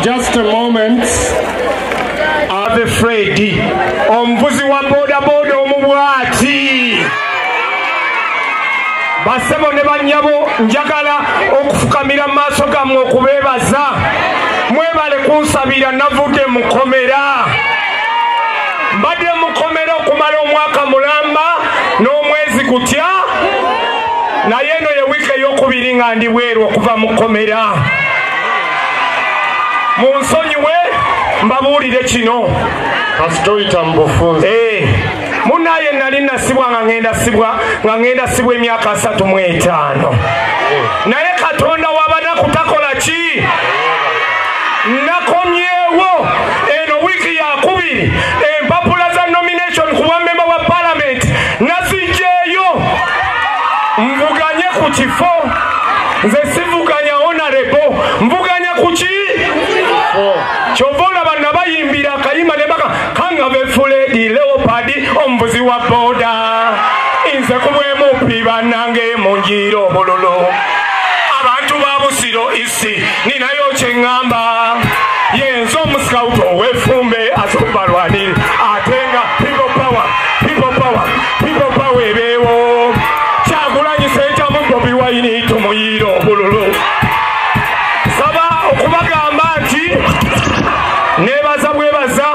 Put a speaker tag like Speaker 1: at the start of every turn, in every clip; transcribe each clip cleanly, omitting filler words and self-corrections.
Speaker 1: Just a moment.
Speaker 2: Ave Freddy, omvuzi wa boda boda omubwati. Basebo ne banyabo njagala okufukamira maaso gammwe okubeebaza. Mwebale kunsabira navudde mukomera. Mbadde mukomera okumala omwaka mulamba n'omwezi gutya. Naye eno ye wiiki ey'okubiri nga ndi bweru okuva mukomera. Munsonyiwe mbabuulire kino.
Speaker 1: Kasitoyita mbufunze.
Speaker 2: Munaye nali nasibwa nga ngenda sibwa emyaka 35. Naye Katonda w'abanaku takola ki? Nakomyewo eno wiiki yakubiri empapula za nomination ku bwamemba wa parliament nazijjeeyo nvuganye ku kifo. Nze sivuganya honorable, mvuganya ku ki? Chovola bana bayimbira akayimba ne baka kanga befuledi leopard omvuzi wa boda inze kubwemu piba nange munjiro bololo abantu babusiro isi ninayo kyengamba yenzo omuscouto wefumbe asobalwani atenga people power ebewo kyagulanyi seja mu Bobi Wine tumuyiro bololo saba okubagamba nti nebaza bwebaza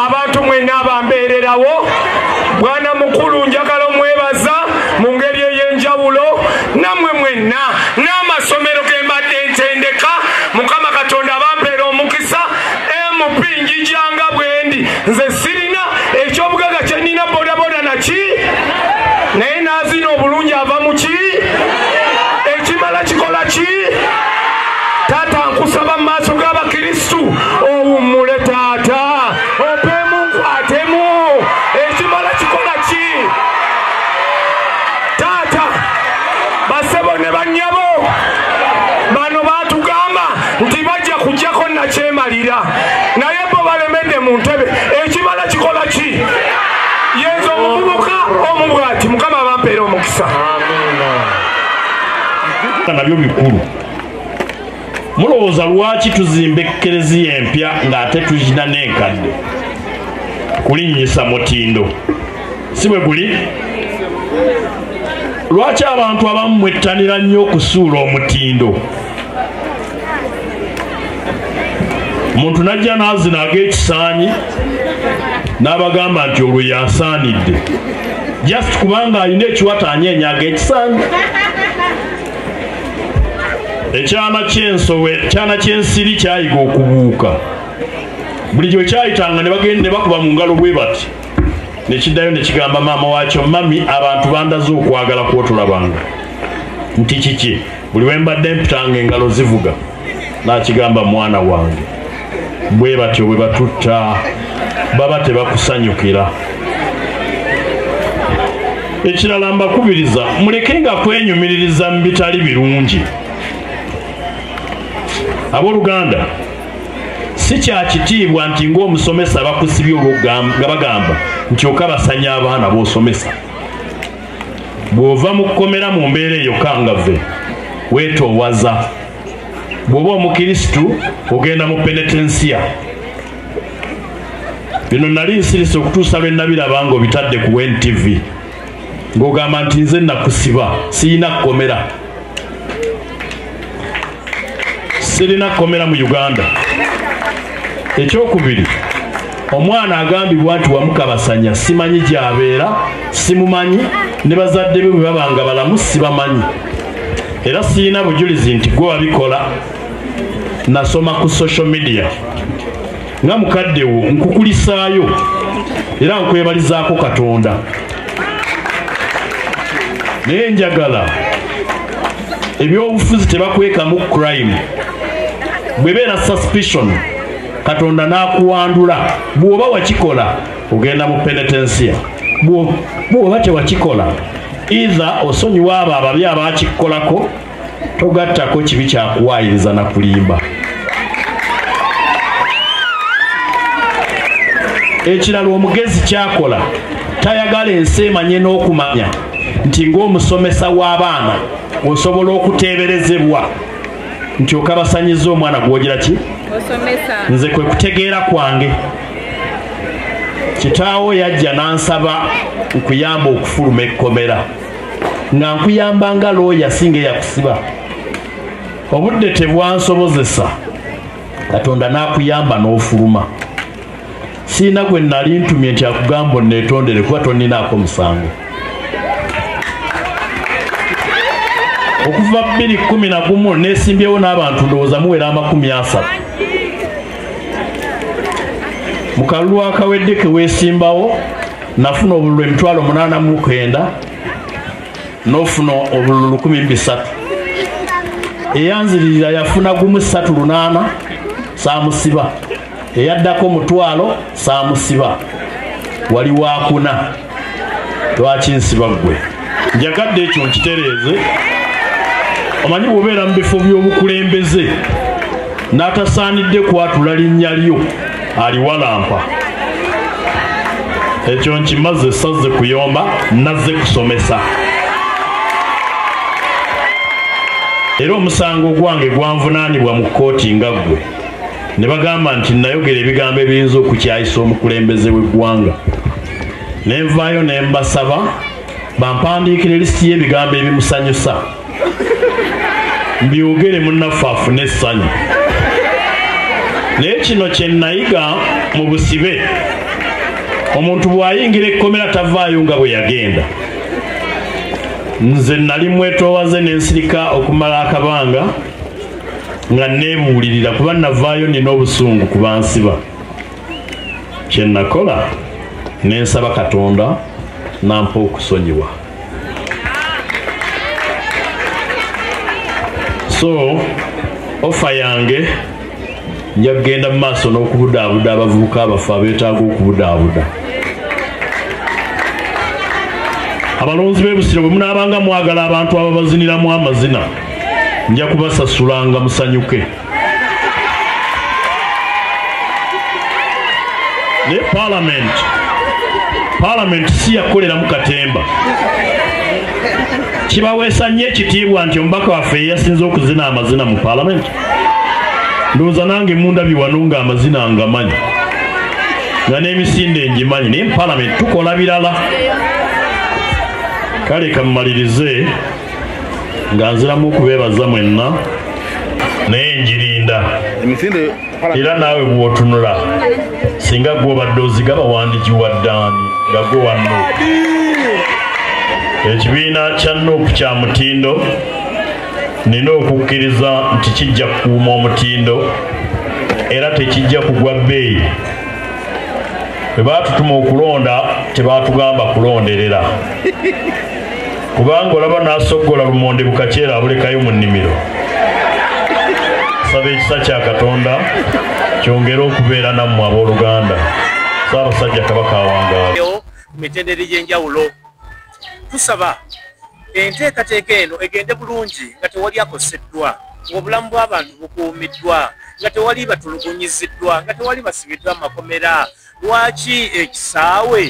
Speaker 2: abantu mwenna abambeererawo. Bwana mukulu njagala omwebaza mu ngeri ey'enjawulo nammwe mwenna n'amasomero ge mbadde ntendeka. Mukama Katonda abampeera omukisa MP njijanga bwendi. Nze sirina ekyobugaga kye nnina bodaboda naki naye naazina obulungi ava mu ki ekimala kikola ki. Taata nkusaba mu maaso g'Abakristu owummule taata opeemu nkwatemu ekimala kikola ki. Taata basebo ne bannyabo bano baatugamba nti bajja kujjako nakyemalira naye bo balemedde mu ntebe ekimala kikola ki. Yenza omuvubuka omubwati Mukama abampeera omukisa.
Speaker 3: Nabyo bikulu. Mulowooza lwaki tuzimba ekereziya empya ng'ate tulina n'enkadde kulinnyisa mutindo si bwe guli? Lwaki abantu abamu mwettanira nnyo okusuula omutindo? Muntu najja n'azina ag'ekisaanyi n'abagamba nti olwo yasaanidde just kubanga alina ekiwata anyeenyaga ekisaanyi. Ekyana ky'ensowe kyana ky'ensiri kyayiga okubuuka. Bulijjo kyayitanga ne bagenda ne bakuba mu ngalo bwe bati ne kiddayo ne kigamba maama waakyo, mami abantu bandaze okwagala kwotulabanga nti kiki. Buli we mbadde mpitanga engalo zivuga n'akigamba mwana wange. Bwe batyo bwe batutta baba tebakusanyukira. Ekirala mbakubiriza mulekenga kwenyumiririza mu bitali birungi. Abooluganda si kya kitiibwa nti ng'omusomesa bakusibye nga bagamba nti okabasanya abaana b'osomesa. Bw'ova mu kkomera mu mbeera eyo kangave weetoowaza. Bw'oba omukirisitu ogenda mu penetensiya. Bino nali nsirise okutuusa lwe nabiraba nga obitadde ku NTV ng'ogamba nti nze nakusiba sirina kkomera. Sirina kkomera mu Uganda. Ekyokubiri, omwana agambibwa nti wamukabasanya simanyi gy'abeera, simumanyi, ne bazadde be bwe babanga balamu sibamanyi. Era sirina bujulizi nti gwe wabikola. Nasoma ku social media nga mukaddewo nkukulisaayo era nkwebalizaako Katonda. Naye njagala ebyobufuzi tebakwekamu crime. Bwebeera suspicion Katonda n'akuwandula. Bw'oba wakikola ogenda mu penetensiya. Bw'oba tewakikola either osonyiwa abo ababi abaakikolako togattako kibi kyakuwaayiriza na kulimba. Ekirala omugezi kyakola tayagala ensi emanye n'okumanya nti ng'omusomesa w'abaana osobola okuteeberezebwa nti okabasanyiza omwana gwogira ki nze kwe kutegeera kwange kitaawo yajja n'ansaba nkuyamba okufuluma ekkomera nga nkuyamba nga looya singa eyakusiba obudde tebwansobozesa Katonda n'akuyamba n'ofuluma siina gwe nali ntumye nti akugamba onneetondere kuba tonninaako musango okuva 2011 neesimbyewo n'abantu ndowooza muwera 30 mu kalulu akawedde ke weesimbawo nafuna obululu 89 n'ofuna obululu 13 eyanzirira yafuna gumu 38 saamusiba eyaddako 1,000 saamusiba wali wakuna lwaki nsiba gwe njagadde ekyo nkitereeze omanyi bw'obeera mu bifo by'obukulembeze n'atasaanidde kwatula linnya lyo aliwalampa ekyo nkimaze sazze kuyomba nazze kusomesa era omusango gwange gwanvunaanibwa mu kkooti nga ggwe ne bagamba nti nayogera ebigambo ebiyinza okukyayisa omukulembeze w'eggwanga ne nvaayo ne mbasaba bampandiikira lisiti y'ebigambo ebimusanyusa mbyogere munnaffe afune essanyu naye kino kye nayiga mu busibe omuntu bw'ayingira ekkomera tavaayo nga bwe yagenda nze nali mwetoowaze n'ensirika okumala akabanga nga neebuulirira kuba navaayo nina obusungu ku bansiba kye nakola nensaba Katonda nampa okusonyiwa so ofa yange nja kugenda mu maaso n'okubudaabuda abavubuka abafu abeetaaga okubudaabuda abalonzi b'ebusiro bwe munaabanga mwagala abantu ababaziniramu amazina nja kubasasulanga musanyuke ne parliament si yakoleramu katemba kibaweesa nnyo ekitiibwa nti omubaka waffe yasinze okuzina amazina mu parliament ndowooza nange mundabye wano nga amazina ngamanyi nga n'emisinde ngimanyi naye mu parliament tukola birala kale kamumalirize nga nziramu okubeebaza mwenna naye njirinda era naawe bw'otunula singa gw'obadde oziga bawandikiwa ddaani nga gwe wanno ekibiina kya nuupu kya mutindo nina okukkiriza nti kijja kukuuma omutindo era tekijja kugwa bbeeyi bwe baatutuma okulonda tebaatugamba kulonderera kubanga olaba n'asoggola lumonde bukaceera abulekayo mu nnimiro saba ekisa kya Katonda kyongere okubeera nammwe abooluganda Ssaabasajja Kabaka awangaale
Speaker 4: ku mitendera egy'enjawulo tusaba enteekateeka eno egende bulungi nga tewali akoseddwa ng'obulamu bw'abantu bukuumiddwa nga tewali batulugunyiziddwa nga tewali basibiddwa amakomera lwaki ekisaawe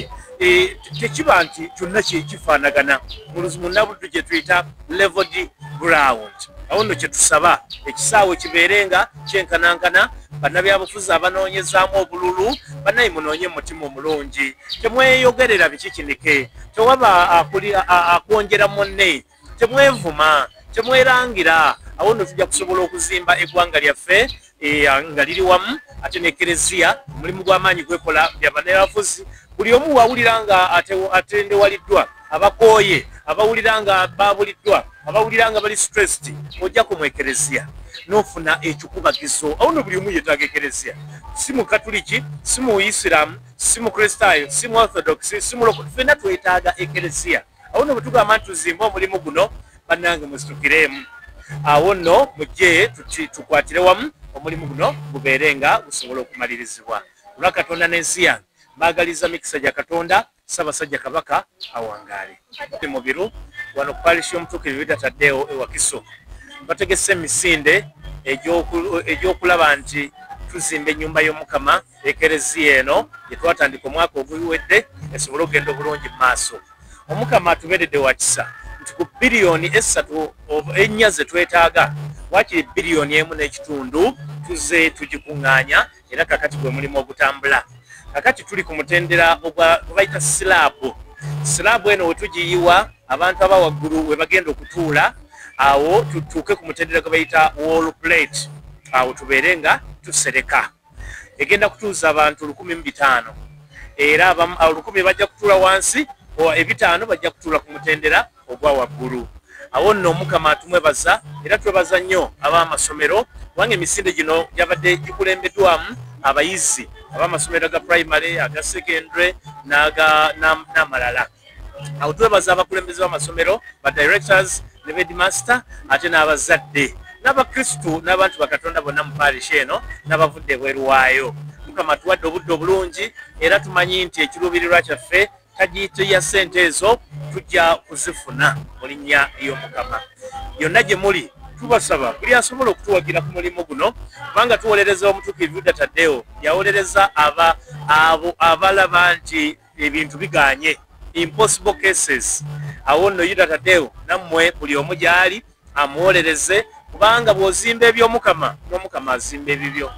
Speaker 4: tekiba nti kyonna kifaanagana munnabuddu gye tuyita leveled ground awo nno kye tusaba ekisaawe kibeere nga kyenkanankana bannabyabufuzi abanoonyezaamu obululu bannaye munoonye mutima omulungi temweyogerera bikikinike tewaba akwongera munne temwevuma temwerangira awo nno tujja kusobola okuzimba eggwanga lyaffe nga liri wamu ate n'ekereziya omulimu gw'amaanyi gwekola byabannabyabufuzi buli omu wawulira nga atendewaliddwa abakooye abawulira nga babuliddwa abawulira nga bali stressed ojja ku mu ekereziya n'ofuna ekikubagizo awo nno buli omu yeetaaga ekereziya si mu katuliki si mu isiramu si mu kristaayo si mu orthodox si mu ffenna twetaaga ekereziya awo nno bwe tugamba nti tuzimbe omulimu guno bannange muzitukiremu awo nno mujje tukwatire wamu omulimu guno gubeere nga gusobola okumalirizibwa olwa Katonda n'ensi yange mbaagaliza mikisa gya Katonda Ssaabasajja Kabaka awangaale mu biru wano ku parish y'omutuukirivu Taddeewo e Wakiso bategese emisinde egy'okulaba nti tuzimba ennyumba y'Omukama ekereziya eno gye twatandika omwaka oguwedde esobole okugenda obulungi mu maaso omukama atuberedde wakisa nti ku biliyoni 3 ze twetaaga wakiri biliyoni 1.5 tuze tugikuŋŋaanya era kakati gwe mulimu ogutambula. Kakati tuli ku mutendera bayita silaabu eno we tugiyiwa abantu abawaggulu we bagenda okutuula awo tutuuke ku mutendera gwe bayita wall plate awo tubeere nga tusereka egenda kutuuza abantu 1,500 era 1,000 bajja kutuula wansi 5 bajja kutuula ku mutendera ogwa waggulu. Awo nno omukama atumwebaza era twebaza nnyo ab'amasomero kubanga emisinde gino gyabadde gikulembeddwamu abayizi ab'amasomero aga primary aga secondary n'amalala. Awo twebaza abakulembeze b'amasomero ba directors ne headmaster ate n'abazadde n'abakristu n'abantu bakatonda bonna mu parish eno n'abavudde bweru waayo. Mukama tuwadde obudde obulungi era tumanyi nti ekiruubirirwa kyaffe tagiyite ya ssente ezo tujja kuzifuna mu linnya ly'omukama. Yonna gye muli tubasaba buli asobola okutuwagira ku mulimu guno kubanga tuwolereza omutuukirivu Yuda Tadeo yawolereza abalaba nti ebintu biganye impossible cases. Awo nno Yuda Tadeo nammwe buli omu gy'ali amuwolereze kubanga bw'ozimba eby'omukama n'omukama azimba ebibyo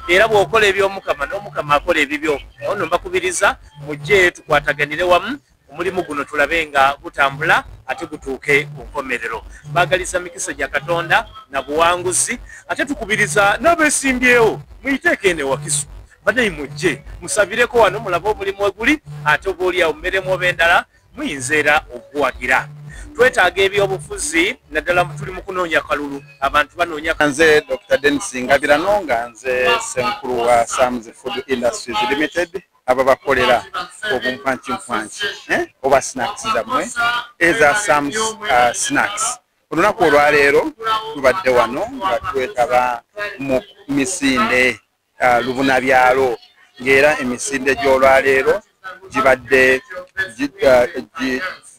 Speaker 4: era bw'okola eby'omukama n'omukama akola ebibyo. Awo nno mbakubiriza mujje tukwataganire wamu omulimu guno tulabe nga gutambula ate gutuuke ku nkomerero. Baagaliza mikisa gya Katonda na buwanguzi ate tukubiriza n'abeesimbyewo muyiteeke ene Wakiso badde mujje musabireko wano mulabe omulimu weguli ate oba oliawo mmeremu oba endala muyinza era okuwagira. Twetaaga ebyobufuzi naddala tuli mu kunoonya kalulu abantu banoonya.
Speaker 5: Nze Dr. Dennis Ngabirano nga nze ssenkulu wa Sam's Food Industries Limited aba bakolera obumpanchimpanchi oba snacks zammwe eza Sam's snacks. Olunaku olwaleero tubadde wano nga twetaba mu misinde lubunabyalo ng'era emisinde gy'olwaleero gibadde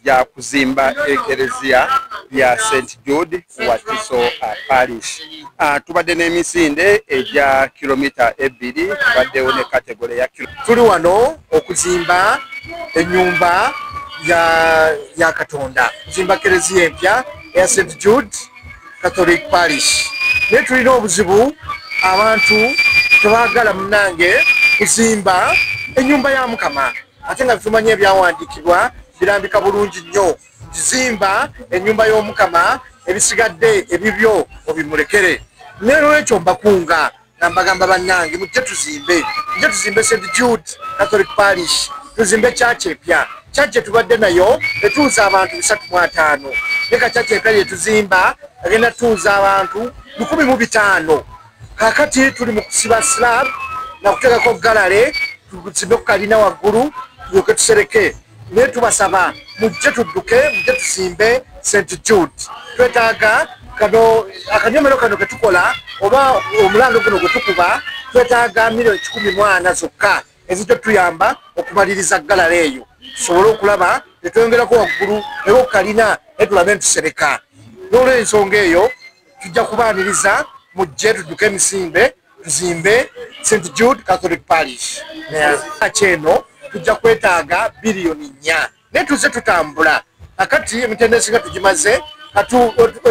Speaker 5: ya kuzimba ekereziya ya St. Jude Wakiso Parish. Tubadde n'emisinde egya kilomita 2 tubaddewo ne kategole ya
Speaker 6: tuli wano okuzimba ennyumba ya Katonda kuzimba kereziya empya ya St. Jude Catholic Parish. Naye tulina obuzibu abantu tebaagala munange kuzimba ennyumba ya Mukama ate nga tumanyi ebyawandiikibwa birambika bulungi nnyo. Zimba ennyumba y'Omukama ebisigadde ebibyo obimulekere. Leero ekyo mbakunga nga mbagamba bannange mujje tuzimbe St. Jude Catholic Parish, tuzimbe church empya. Church tubadde nayo etuuza abantu 305 leka church empya yetuzimba agenda tuuza abantu 1,500. Kakati tuli mu kusiba slab na kuteekako galare tuzimbe ku kalina waggulu tulyoke tusereke. Naye tubasaba mujje tudduke mujje tusimbe St. Jude. Twetaaga kano akanyomero kano ketukola oba omulango guno gwe tukuba twetaaga milioni 14 zokka ezijja tuyamba okumaliriza galala eyo tusobole okulaba netwongerako waggulu era okalina netulabe ntusereka. N'olw'ensonga eyo tujja kubaaniriza mujje tudduke emisinde tuzimbe St. Jude Catholic Parish. Eno tujja kwetaaga biliyoni 4 naye tuze tutambula akati emitendesi nga tugimaze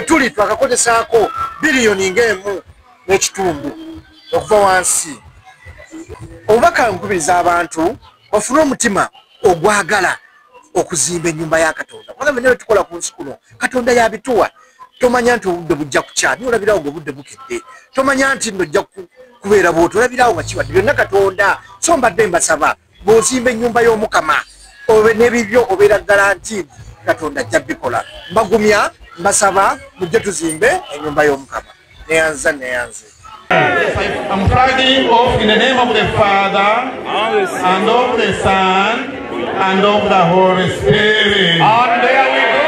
Speaker 6: tuli twakakozesaako biliyoni ng'emu n'ekitundu okuva wansi. Obubaka nkubiriza abantu bafune omutima ogwagala okuzimba ennyumba ya Katonda kubanga byonna tukola ku nsi kuno Katonda yabituwa. Tomanya nti obudde bujja kukya naye olabirawo ng'obudde bukedde. Tomanya nti nojja kubeera bwoti olabirawo nga kiwadde byonna Katonda. So mbadde mbasaba bw'ozimba ennyumba y'Omukama obe n'ebibyo obeera ddala nti Katonda ajja bikola. Mbagumya mbasaba mujje tuzimbe ennyumba y'Omukama. Neyanza.
Speaker 7: I'm flagging off in the name of the Father and of the Son and of the Holy Spirit. And there we go.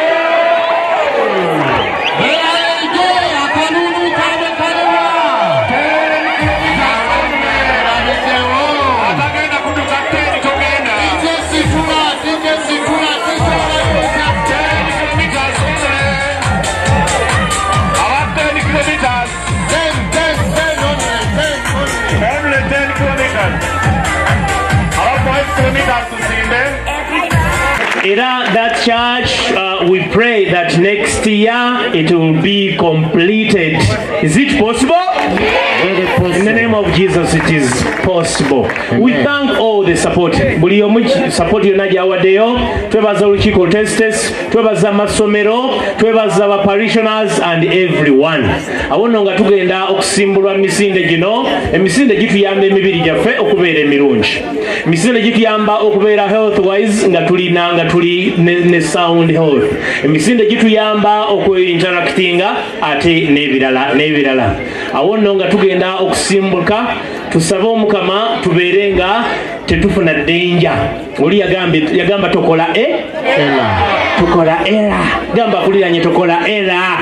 Speaker 1: Kilometers to Simbe.
Speaker 8: Era that church, we pray that next year it will be completed. Is it possible? In the name of Jesus, it is possible. We thank all the support. Buli omu support yonna gyawaddeyo. Twebaza olukiiko testes, twebaza amasomero, twebaza aba parishioners and everyone. Awono nga tugenda okusimbulwa misinde gino. Emisinde gituyamba emibiri gyaffe okubeera emirungi. Emisinde gituyamba okubeera health wise nga tuli ne sound health. Emisinde gituyamba interactinga ate n'ebirala. Awono nga tugenda okusimbuka tusabe Omukama tubeere nga tetufuna danger. Oli yagamba tokola tukola era gamba kuliranye tokola era.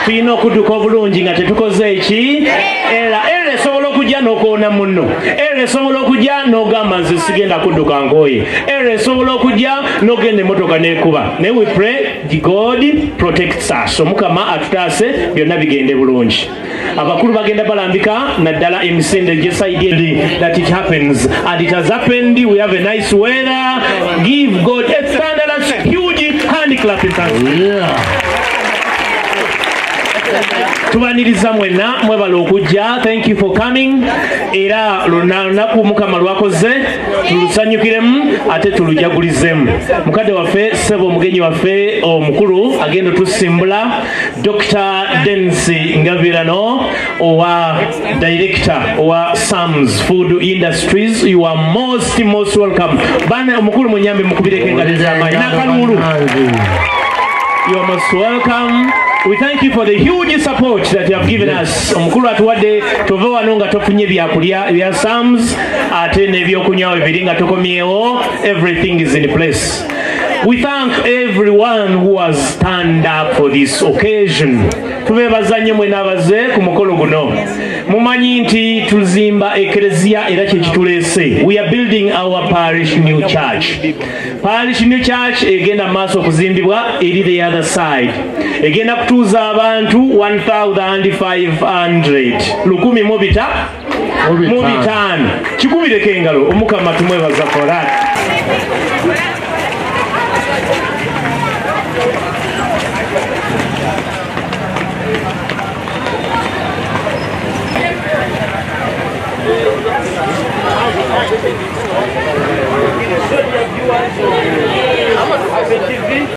Speaker 8: Tulina okudduka obulungi nga tetukoze eki era esobola okujja n'okoona munno, era esobola okujja n'ogamba nze sigenda kudduka ngoye, era esobola okujja n'ogenda emmotoka n'ekuba. Naye we pray God protects us. Omukama atutaase byonna bigende bulungi. Abakulu bagenda balambika naddala emisinde gyesaidi that it happens, and it has happened. We have a nice weather. Give God a thunderous huge hand clapping. Tubaniriza mwena mwebala okujja. Thank you for coming. Era lunaku Mukama lwakoze tulusanyukiremu ate tulujagulizemu. Mukadde waffe sebo omugenyi waffe omukulu agenda tusimbula Dr. Densi Ngabirano owa director owa Sam's Food Industries. You are most welcome. Bana omukulu munyambe mukubireko engalo z'amaanyi n'akalulu. You are most welcome. We thank you for the huge support that you have given us. Omukulu atuwadde tove wano nga tofunye byakulya ebya Sam's ate n'ebyokunywa bibiri nga tokomyewo. Everything is in place. We thank everyone who has stand up for this occasion. Tubebaza nnyo mwe n'abaze ku mukolo guno. Mumanyi nti tuzimba ekereziya era kye kituleese. We are building our parish new church. Parish new church egenda maaso okuzimbibwa eri the other side. Egenda kutuuza abantu 1,500. 1,000 mu bitaano. Kikubireko engalo. Omukama tumwebaza for that.